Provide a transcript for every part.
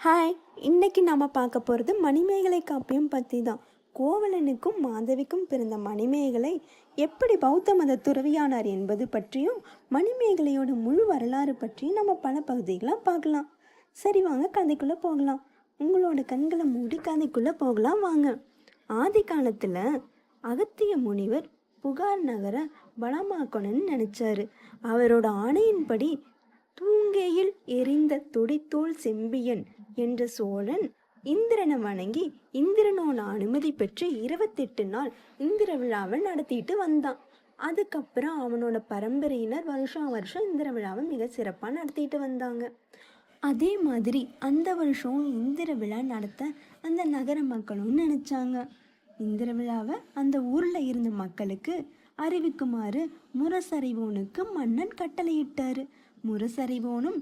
Hi, இன்னைக்கு நாம் பார்க்க போகிறது மணிமேகலை காப்பியம் பற்றி தான். கோவலனுக்கும் மாதவிக்கும் பிறந்த மணிமேகலை எப்படி பௌத்த மத துறவியானார் என்பது பற்றியும் மணிமேகலையோட முழு வரலாறு பற்றியும் நம்ம பல பகுதிகளாக பார்க்கலாம். சரி, வாங்க கதைக்குள்ளே போகலாம். உங்களோட கண்களை மூடி கதைக்குள்ளே போகலாம் வாங்க. ஆதி காலத்தில் அகத்திய முனிவர் புகார் நகரை வளமாக்கணும்னு நினச்சாரு. அவரோட ஆணையின்படி தூங்கேயில் எரிந்த தொடித்தோல் செம்பியன் என்ற சோழன் இந்திரனை வணங்கி இந்திரனோட அனுமதி பெற்று 28 நாள் இந்திர விழாவை நடத்திட்டு வந்தான். அதுக்கப்புறம் அவனோட பரம்பரையினர் வருஷம் இந்திர விழாவை மிக சிறப்பாக நடத்திட்டு வந்தாங்க. அதே மாதிரி அந்த வருஷம் இந்திர விழா நடத்த அந்த நகர மக்களும் நினைச்சாங்க. இந்திர விழாவை அந்த ஊர்ல இருந்த மக்களுக்கு அறிவிக்குமாறு முரசறைவோனுக்கு மன்னன் கட்டளையிட்டாரு. முரசறைவோனும்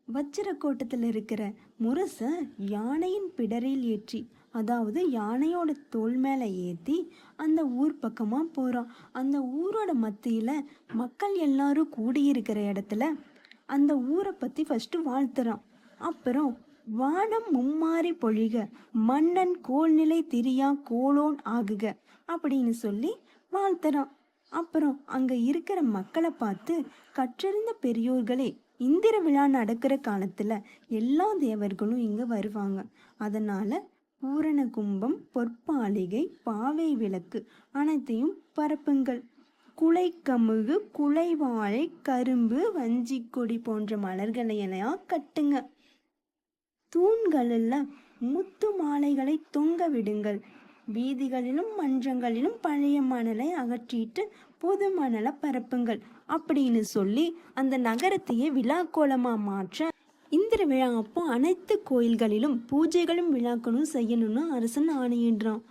வச்சிரக்கோட்டத்தில் இருக்கிற முரசை யானையின் பிடரில் ஏற்றி, அதாவது யானையோட தோல் மேலே ஏற்றி அந்த ஊர் பக்கமாக போகிறான். அந்த ஊரோட மத்தியில் மக்கள் எல்லாரும் கூடியிருக்கிற இடத்துல அந்த ஊரை பற்றி ஃபஸ்ட்டு வாழ்த்துறான். அப்புறம் வானம் மும்மாறி பொழிக, மன்னன் கோல்நிலை திரியா கோலோன் ஆகுக அப்படின்னு சொல்லி வாழ்த்துறான். அப்புறம் அங்கே இருக்கிற மக்களை பார்த்து, கற்றறிந்த பெரியோர்களே, இந்திர விழா நடக்கிற காலத்தில் எல்லா தேவர்களும் இங்கே வருவாங்க. அதனால் பூரண கும்பம், பொற்பாலிகை, பாவை விளக்கு அனைத்தையும் பரப்புங்கள். குலை கமுகு, குலை வாழை, கரும்பு, வஞ்சி கொடி போன்ற மலர்களையெல்லாம் கட்டுங்க. தூண்களில் முத்து மாலைகளை தொங்க விடுங்கள். வீதிகளிலும் மன்றங்களிலும் பழைய மணலை அகற்றிட்டு புது மணலை பரப்புங்கள் அப்படின்னு சொல்லி அந்த நகரத்தையே விழாக்கோலமாக மாற்ற இந்திர விழா அப்போ அனைத்து கோயில்களிலும் பூஜைகளும் விழாக்களும் செய்யணும்னு அரசன் ஆணையிடுறான்.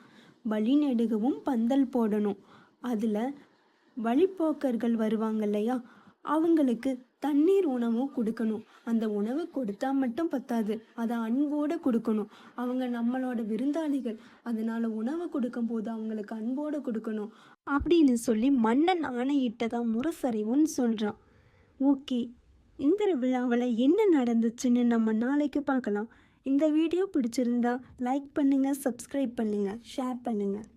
வழி நெடுகவும் பந்தல் போடணும். அதில் வழிப்போக்கர்கள் வருவாங்க இல்லையா, அவங்களுக்கு தண்ணீர் உணவும் கொடுக்கணும். அந்த உணவு கொடுத்தா மட்டும் பத்தாது, அதை அன்போடு கொடுக்கணும். அவங்க நம்மளோட விருந்தாளிகள், அதனால உணவு கொடுக்கும் போது அவங்களுக்கு அன்போடு கொடுக்கணும் அப்படின்னு சொல்லி மன்னன் ஆணையிட்டதான் முரசறைவுன்னு சொல்கிறான். ஓகே, இந்த விழாவில் என்ன நடந்துச்சுன்னு நம்ம நாளைக்கு பார்க்கலாம். இந்த வீடியோ பிடிச்சிருந்தா லைக் பண்ணுங்கள், சப்ஸ்கிரைப் பண்ணுங்கள், ஷேர் பண்ணுங்கள்.